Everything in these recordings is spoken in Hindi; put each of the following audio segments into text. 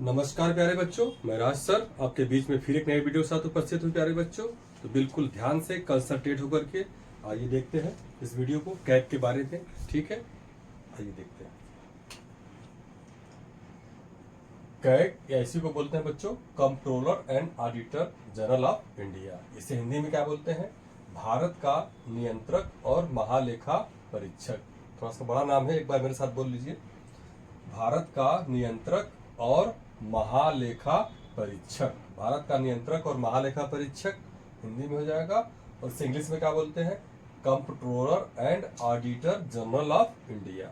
नमस्कार प्यारे बच्चों, मैं राज सर आपके बीच में फिर एक नए वीडियो के साथ उपस्थित हूँ। प्यारे बच्चों, तो बिल्कुल ध्यान से कंसंट्रेट होकर के आइए देखते हैं इस वीडियो को कैग के बारे में। ठीक है, आइए देखते हैं। कैग या इसी को बोलते हैं बच्चों controller and auditor general of India. इसे हिंदी में क्या बोलते हैं? भारत का नियंत्रक और महालेखा परीक्षक। थोड़ा सा बड़ा नाम है, एक बार मेरे साथ बोल लीजिए। भारत का नियंत्रक और महालेखा परीक्षक। भारत का नियंत्रक और महालेखा परीक्षक हिंदी में हो जाएगा, और इसे इंग्लिश में क्या बोलते हैं? Controller and auditor general of India.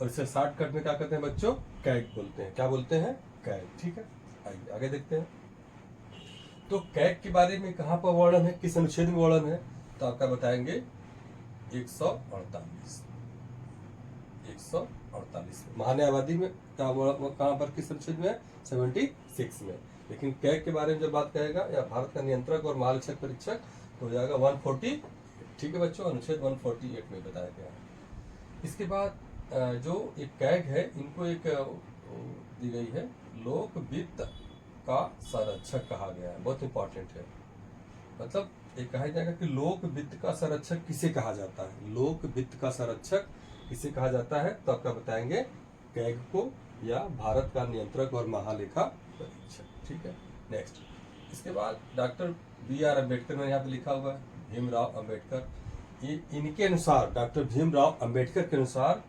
और इसे शॉर्टकट में क्या कहते हैं बच्चों? कैग बोलते हैं। क्या बोलते हैं? कैग। ठीक है, आइए आगे देखते हैं। तो कैग के बारे में कहाँ पर वर्णन है, किस अनुच्छेद में वर्णन है? तो आपका बताएंगे 148 महान्यायवादी में कहाँ पर किस अनुच्छेद में? 76 में। लेकिन कैग के बारे में जब बात करेगा या भारत का नियंत्रक और महालेखा परीक्षक तो हो जाएगा 140। ठीक है बच्चों, अनुच्छेद 148 में बताया गया है। इसके बाद जो एक कैग है, इनको एक दी गई है लोक वित्त का संरक्षक कहा गया है। बहुत इंपॉर्टेंट है। मतलब एक कहा जाएगा कि लोक वित्त का संरक्षक किसे कहा जाता है? लोक वित्त का संरक्षक किसे कहा जाता है? तो आपका बताएंगे कैग को या भारत का नियंत्रक और महालेखा परीक्षक। ठीक है, नेक्स्ट। इसके बाद डॉक्टर BR अम्बेडकर में यहाँ पे लिखा हुआ है भीमराव अम्बेडकर। ये इनके अनुसार, डॉक्टर भीमराव अम्बेडकर के अनुसार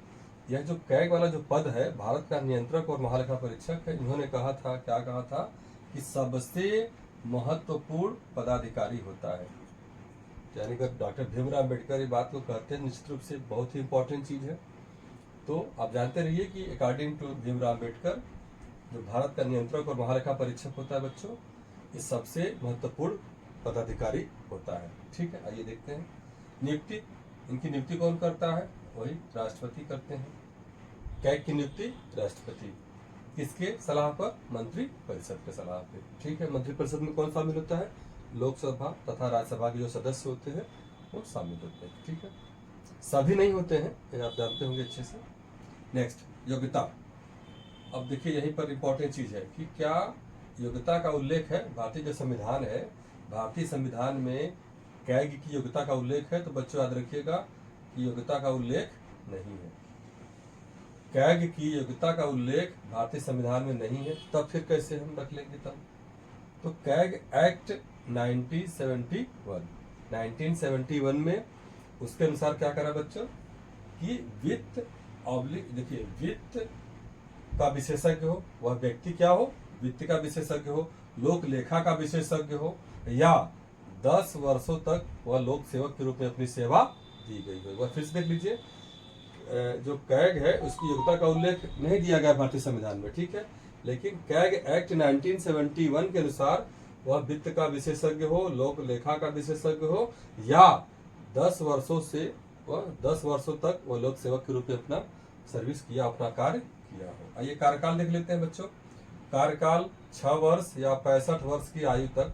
यह जो कैग वाला जो पद है, भारत का नियंत्रक और महालेखा परीक्षक है, इन्होंने कहा था, क्या कहा था कि सबसे महत्वपूर्ण पदाधिकारी होता है। यानी कि डॉक्टर भीमराव अम्बेडकर ये बात को कहते हैं, निश्चित रूप से बहुत ही इंपॉर्टेंट चीज है। तो आप जानते रहिए कि अकॉर्डिंग टू भीमराव अम्बेडकर जो भारत का नियंत्रक और महालेखा परीक्षक होता है बच्चों, ये सबसे महत्वपूर्ण पदाधिकारी होता है। ठीक है, आइए देखते हैं। नियुक्ति, इनकी नियुक्ति कौन करता है? वही राष्ट्रपति करते हैं। कैग की नियुक्ति राष्ट्रपति, किसके सलाह पर? मंत्री परिषद के सलाह पे। ठीक है, मंत्री परिषद में कौन शामिल होता है? लोकसभा तथा राज्यसभा के जो सदस्य होते हैं वो शामिल होते हैं। ठीक है, सभी नहीं होते हैं, ये आप जानते होंगे अच्छे से। नेक्स्ट, योग्यता। अब देखिए यहीं पर इंपॉर्टेंट चीज है कि क्या योग्यता का उल्लेख है। भारतीय जो संविधान है, भारतीय संविधान में कैग की योग्यता का उल्लेख है, तो बच्चों याद रखिएगा कि योग्यता का उल्लेख नहीं है। कैग की योग्यता का उल्लेख भारतीय संविधान में नहीं है, तब फिर कैसे हम रख लेंगे तब? तो कैग एक्ट 1971 में उसके अनुसार क्या करा बच्चों कि वित्त देखिए वित्त का विशेषज्ञ हो, वह व्यक्ति क्या हो? वित्त का विशेषज्ञ हो, लोक लेखा का विशेषज्ञ हो, या 10 वर्षों तक वह लोक सेवक के रूप में अपनी सेवा दी गई हो। वह फिर से देख लीजिए, जो कैग है उसकी योग्यता का उल्लेख नहीं दिया गया भारतीय संविधान में। ठीक है, लेकिन कैग एक्ट 1971 के अनुसार वह वित्त का विशेषज्ञ हो, लोक लेखा का विशेषज्ञ हो, या 10 वर्षों तक वह लोक सेवक के रूप में अपना सर्विस किया, अपना कार्य किया हो। आइए कार्यकाल देख लेते हैं बच्चों। कार्यकाल 6 वर्ष या 65 वर्ष की आयु तक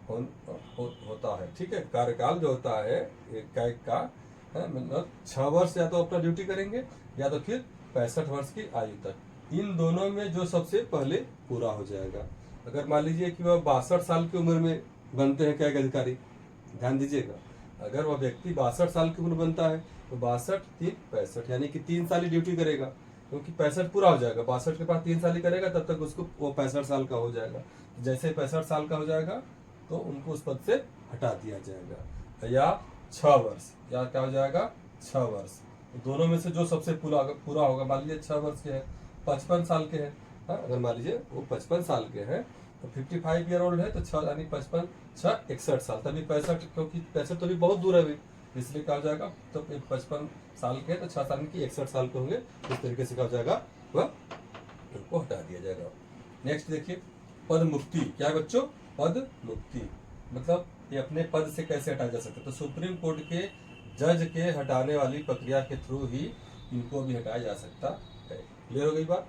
होता है। ठीक है, कार्यकाल जो होता है कैग का मतलब 6 वर्ष या तो अपना ड्यूटी करेंगे या तो फिर 65 वर्ष की आयु तक। इन दोनों में जो सबसे पहले पूरा हो जाएगा। अगर मान लीजिए कि वह 62 साल की उम्र में बनते हैं कैग अधिकारी, ध्यान दीजिएगा, अगर वह व्यक्ति 62 साल की उम्र बनता है तो 62 3 65 यानी कि 3 साल ही ड्यूटी करेगा, क्योंकि 65 पूरा हो जाएगा। 62 के बाद 3 साल ही करेगा, तब तक उसको वो 65 साल का हो जाएगा। जैसे 65 साल का हो जाएगा तो उनको उस पद से हटा दिया जाएगा। या 6 वर्ष, या क्या हो जाएगा? 6 वर्ष। तो दोनों में से जो सबसे पूरा होगा, मान लीजिए 6 वर्ष के हैं, 55 साल के हैं, अगर मान लीजिए वो 55 साल के हैं तो 55 ईयर ओल्ड है, तो 6 यानी 55 6 61 साल, तभी 65, क्योंकि 65 तो भी बहुत दूर है अभी, इसलिए क्या हो जाएगा? तो 55 साल के तो 6 साल की 61 साल के होंगे। इस तरीके से क्या हो जाएगा? वह उनको हटा दिया जाएगा। नेक्स्ट देखिए, पद मुक्ति। क्या है बच्चों? पद मुक्ति मतलब ये अपने पद से कैसे हटाया जा सकता है? तो सुप्रीम कोर्ट के जज के हटाने वाली प्रक्रिया के थ्रू ही इनको भी हटाया जा सकता है। क्लियर हो गई बात?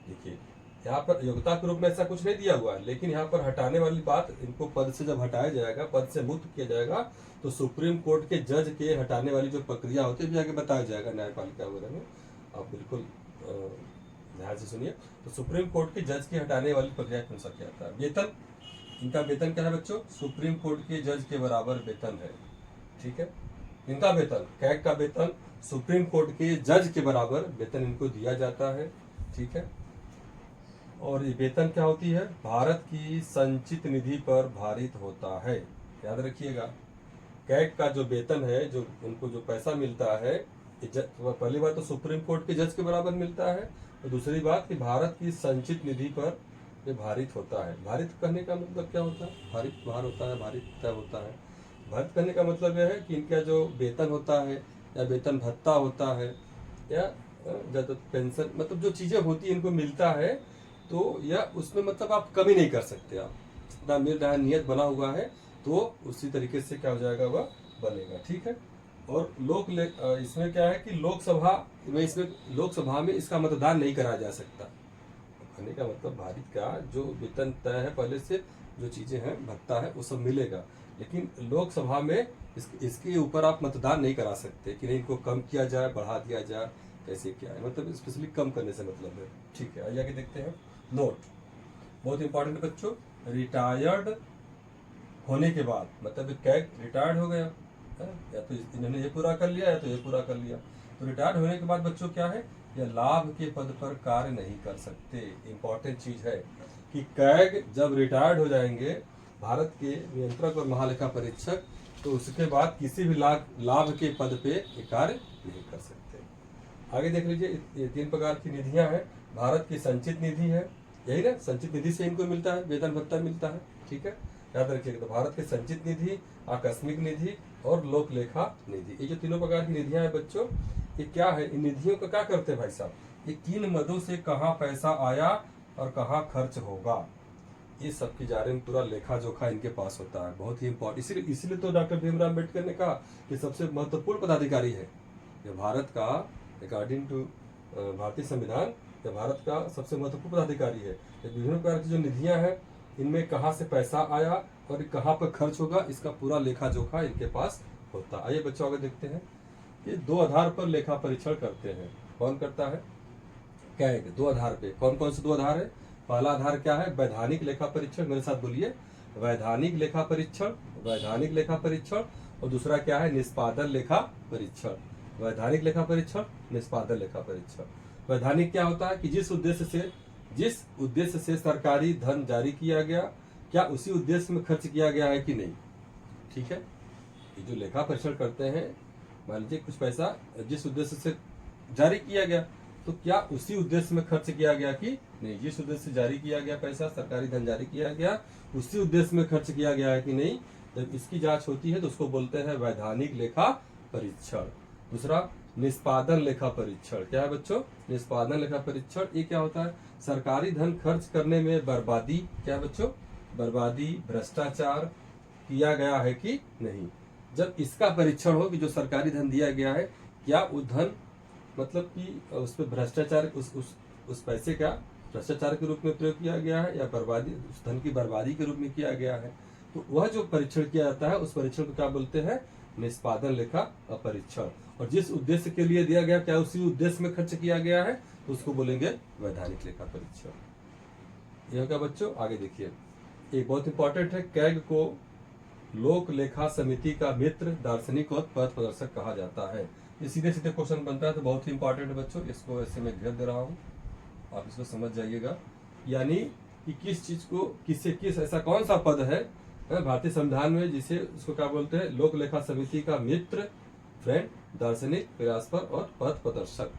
देखिए यहाँ पर योग्यता के रूप में ऐसा कुछ नहीं दिया हुआ है, लेकिन यहाँ पर हटाने वाली बात, इनको पद से जब हटाया जाएगा, पद से मुक्त किया जाएगा, तो सुप्रीम कोर्ट के जज के हटाने वाली जो प्रक्रिया होती है भी आगे बताया जाएगा न्यायपालिका वगैरह में। आप बिल्कुल ध्यान से सुनिए। तो सुप्रीम कोर्ट के जज की हटाने वाली प्रक्रिया कौन सा क्या था? वेतन। इनका वेतन क्या है बच्चों? सुप्रीम कोर्ट के जज के बराबर वेतन है। ठीक है, इनका वेतन, कैग का वेतन सुप्रीम कोर्ट के जज के बराबर वेतन इनको दिया जाता है। ठीक है, और ये वेतन क्या होती है? भारत की संचित निधि पर भारित होता है। याद रखिएगा, कैग का जो वेतन है, जो उनको जो पैसा मिलता है, पहली बात तो सुप्रीम कोर्ट के जज के बराबर मिलता है, और दूसरी बात कि भारत की संचित निधि पर ये भारित होता है। भारित कहने का मतलब क्या होता है? भारित भार होता है, भारित तय होता है। भारित करने का मतलब यह है कि इनका जो वेतन होता है या वेतन भत्ता होता है या जब पेंशन, मतलब जो चीजें होती है इनको मिलता है, तो या उसमें मतलब आप कमी नहीं कर सकते। आप जितना मिल रहा है, नियत बना हुआ है, तो उसी तरीके से क्या हो जाएगा, वह बनेगा। ठीक है, और इसमें क्या है कि लोकसभा में इसका मतदान नहीं कराया जा सकता। कहने का मतलब भारत का जो वेतन तय है पहले से, जो चीजें हैं भत्ता है, वो सब मिलेगा, लेकिन लोकसभा में इसके ऊपर आप मतदान नहीं करा सकते कि नहीं इनको कम किया जाए, बढ़ा दिया जाए, कैसे क्या है, मतलब स्पेशली कम करने से मतलब है। ठीक है, आइए आगे देखते हैं। नोट, बहुत इंपॉर्टेंट बच्चों, रिटायर्ड होने के बाद, मतलब कैग रिटायर्ड हो गया है, या तो इन्होंने ये पूरा कर लिया या तो ये पूरा कर लिया, तो रिटायर्ड होने के बाद बच्चों क्या है, या लाभ के पद पर कार्य नहीं कर सकते। इंपॉर्टेंट चीज है कि कैग जब रिटायर्ड हो जाएंगे, भारत के नियंत्रक और महालेखा परीक्षक, तो उसके बाद किसी भी लाभ के पद पे ये कार्य नहीं कर सकते। आगे देख लीजिए, ये 3 प्रकार की निधियां हैं। भारत की संचित निधि है, यही ना, संचित निधि से इनको मिलता है, वेतन भत्ता मिलता है। ठीक है, याद रखिएगा। तो भारत की संचित निधि, आकस्मिक निधि और लोक लेखा निधि, ये जो तीनों प्रकार की निधियां हैं बच्चों, ये क्या है? इन निधियों का क्या करते हैं भाई साहब? ये किन मदों से कहाँ पैसा आया और कहाँ खर्च होगा, ये सब के बारे में पूरा लेखा जोखा इनके पास होता है। बहुत ही इंपॉर्टेंट, इसीलिए तो डॉक्टर भीमराव अम्बेडकर ने कहा कि सबसे महत्वपूर्ण पदाधिकारी है ये भारत का, अकॉर्डिंग टू भारतीय संविधान, ये भारत का सबसे महत्वपूर्ण पदाधिकारी है। ये विभिन्न प्रकार की जो निधियां हैं, इनमें कहाँ से पैसा आया और कहाँ पर खर्च होगा, इसका पूरा लेखा जोखा इनके पास होता है। आइए बच्चों आगे देखते हैं। ये 2 आधार पर लेखा परीक्षण करते हैं। कौन करता है? कैग। 2 आधार पे, कौन कौन से 2 आधार है? पहला आधार क्या है? वैधानिक लेखा परीक्षण, मेरे साथ बोलिए, वैधानिक लेखा परीक्षण, वैधानिक लेखा परीक्षण। और दूसरा क्या है? निष्पादन लेखा परीक्षण। वैधानिक लेखा परीक्षण, निष्पादन लेखा परीक्षण। वैधानिक क्या होता है कि जिस उद्देश्य से सरकारी धन जारी किया गया, क्या उसी उद्देश्य में खर्च किया गया है कि नहीं। ठीक है, ये जो लेखा परीक्षण करते हैं, मान लीजिए कुछ पैसा जिस उद्देश्य से जारी किया गया, तो क्या उसी उद्देश्य में खर्च किया गया कि नहीं। जिस उद्देश्य से जारी किया गया पैसा, सरकारी धन जारी किया गया, उसी उद्देश्य में खर्च किया गया है कि नहीं, जब इसकी जांच होती है तो उसको बोलते हैं वैधानिक लेखा परीक्षण। दूसरा, निष्पादन लेखा परीक्षण। क्या है बच्चों? निष्पादन लेखा परीक्षण, ये क्या होता है? सरकारी धन खर्च करने में बर्बादी, क्या है बच्चों? बर्बादी, भ्रष्टाचार किया गया है कि नहीं। जब इसका परीक्षण हो कि जो सरकारी धन दिया गया है, क्या वो धन मतलब कि उस पर भ्रष्टाचार, उस पैसे का भ्रष्टाचार के रूप में प्रयोग किया गया है या बर्बादी, उस धन की बर्बादी के रूप में किया गया है, तो वह जो परीक्षण किया जाता है उस परीक्षण को क्या बोलते हैं? निष्पादन लेखा परीक्षण। और जिस उद्देश्य के लिए दिया गया, क्या उसी उद्देश्य में खर्च किया गया है, तो उसको बोलेंगे वैधानिक लेखा परीक्षण। यह क्या बच्चों? आगे देखिए, एक बहुत इंपॉर्टेंट है, कैग को लोक लेखा समिति का मित्र, दार्शनिक और पथ प्रदर्शक कहा जाता है। ये सीधे सीधे क्वेश्चन बनता है, तो बहुत ही इंपॉर्टेंट है बच्चों, इसको ऐसे मैं घेर दे रहा हूँ, आप इसको समझ जाइएगा। यानी कि किस चीज को किस ऐसा कौन सा पद है भारतीय संविधान में जिसे उसको क्या बोलते हैं? लोक लेखा समिति का मित्र, फ्रेंड, दार्शनिक, प्रयासपर और पथ प्रदर्शक,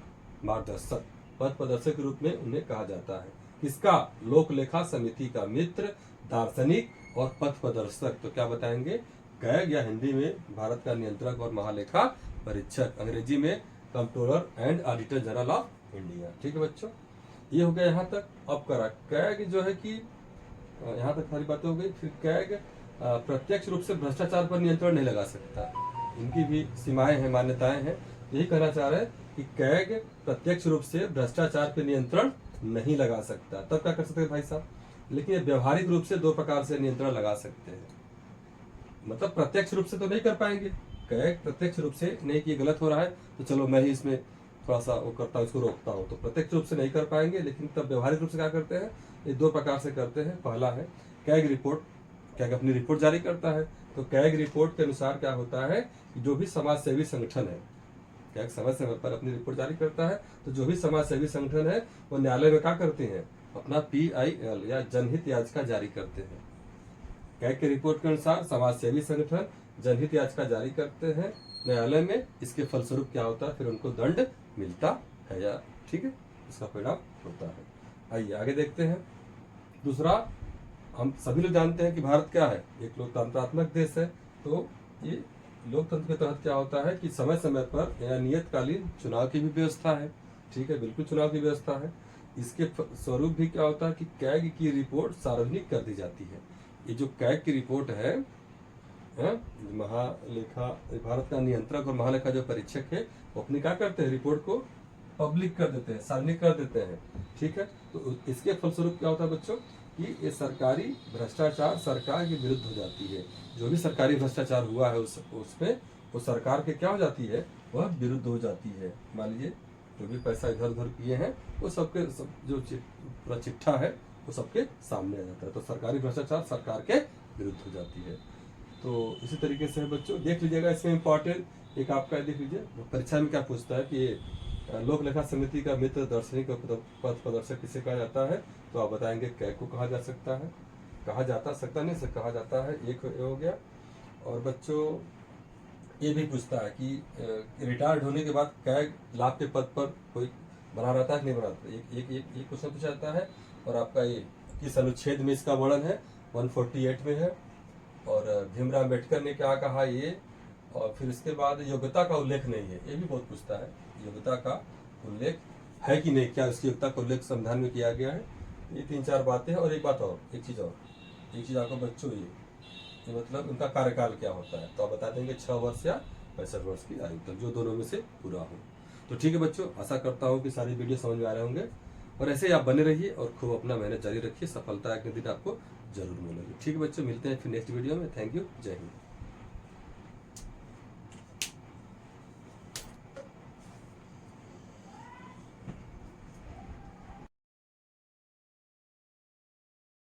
मार्गदर्शक, पथ प्रदर्शक के रूप में उन्हें कहा जाता है। किसका? लोक लेखा समिति का मित्र, दार्शनिक और पथ प्रदर्शक। तो क्या बताएंगे? कैग, या हिंदी में भारत का नियंत्रक और महालेखा परीक्षक, अंग्रेजी में controller and auditor general of India. ठीक है बच्चों, ये हो गया यहाँ तक। अब करा कैग जो है कि यहाँ तक सारी बातें हो गई। फिर कैग प्रत्यक्ष रूप से भ्रष्टाचार पर नियंत्रण नहीं लगा सकता, इनकी भी सीमाएं हैं, मान्यताएं हैं। यही कहना चाह रहे हैं कि कैग प्रत्यक्ष रूप से भ्रष्टाचार पर नियंत्रण नहीं लगा सकता। तब क्या कर सकते हैं भाई साहब? लेकिन ये व्यवहारिक रूप से 2 प्रकार से नियंत्रण लगा सकते हैं। मतलब प्रत्यक्ष रूप से तो नहीं कर पाएंगे, कैग प्रत्यक्ष रूप से नहीं कि गलत हो रहा है तो चलो मैं ही इसमें थोड़ा सा वो करता हूँ, इसको रोकता हूँ। तो प्रत्यक्ष रूप से नहीं कर पाएंगे, लेकिन तब व्यवहारिक रूप से क्या करते हैं, ये 2 प्रकार से करते हैं। पहला है कैग रिपोर्ट, कैग अपनी रिपोर्ट जारी करता है। तो कैग रिपोर्ट के अनुसार क्या होता है कि जो भी समाज सेवी संगठन है, कैग समय समय पर अपनी रिपोर्ट जारी करता है। तो जो भी समाज सेवी संगठन है वो न्यायालय में क्या करते हैं, अपना PIL या जनहित याचिका जारी करते हैं। कैग की रिपोर्ट के अनुसार समाज सेवी संगठन जनहित याचिका जारी करते हैं न्यायालय में। इसके फलस्वरूप क्या होता है, फिर उनको दंड मिलता है, या ठीक है, इसका परिणाम होता है। आइए आगे देखते हैं। दूसरा, हम सभी लोग जानते हैं कि भारत क्या है, एक लोकतंत्रात्मक देश है। तो ये लोकतंत्र के तहत क्या होता है कि समय समय पर या नियतकालीन चुनाव की भी व्यवस्था है। ठीक है, बिल्कुल चुनाव की व्यवस्था है। इसके स्वरूप भी क्या होता है कि कैग की रिपोर्ट सार्वजनिक कर दी जाती है। ये जो कैग की रिपोर्ट है, महालेखा भारत का नियंत्रक और महालेखा जो परीक्षक है, वो अपनी क्या करते हैं, रिपोर्ट को पब्लिक कर देते हैं, सार्वजनिक कर देते हैं। ठीक है, तो इसके फलस्वरूप क्या होता है बच्चों कि ये सरकारी भ्रष्टाचार सरकार के विरुद्ध हो जाती है। जो भी सरकारी भ्रष्टाचार हुआ है उसमें वो सरकार के क्या हो जाती है, वह विरुद्ध हो जाती है। मान लीजिए जो भी पैसा इधर उधर किए हैं वो सबके जो पूरा चिट्ठा है वो सबके सामने आ जाता है। तो सरकारी भ्रष्टाचार सरकार के विरुद्ध हो जाती है। तो इसी तरीके से है बच्चों, देख लीजिएगा इसमें इम्पोर्टेंट एक आपका देख लीजिए परीक्षा में क्या पूछता है कि लोक लेखा समिति का मित्र दार्शनिक पथ प्रदर्शक किसे कहा जाता है। तो आप बताएंगे कैग को कहा जा सकता है, कहा जाता सकता नहीं से कहा जाता है, एक हो गया। और बच्चों ये भी पूछता है कि रिटायर्ड होने के बाद कैग लाभ के पद पर कोई बना रहता है कि नहीं बना रहता, एक क्वेश्चन पूछा जाता है। और आपका ये किस अनुच्छेद में इसका वर्णन है, 148 में है। और भीमराव अम्बेडकर ने क्या कहा ये, और फिर इसके बाद योग्यता का उल्लेख नहीं है, ये भी बहुत पूछता है, योग्यता का उल्लेख है कि नहीं, क्या उसकी योग्यता का उल्लेख संविधान में किया गया है। ये 3-4 बातें हैं। और एक बात और, एक चीज आपको बच्चों, ये मतलब उनका कार्यकाल क्या होता है। तो आप बता देंगे 6 वर्ष या 65 वर्ष की आयु तक, जो दोनों में से पूरा हो। तो ठीक है बच्चों, आशा करता हूँ कि सारी वीडियो समझ में आ रहे होंगे। और ऐसे ही आप बने रहिए और खूब अपना मेहनत जारी रखिए, सफलता एक दिन आपको जरूर मिलेगी। ठीक है बच्चों, मिलते हैं फिर नेक्स्ट वीडियो में। थैंक यू, जय हिंद।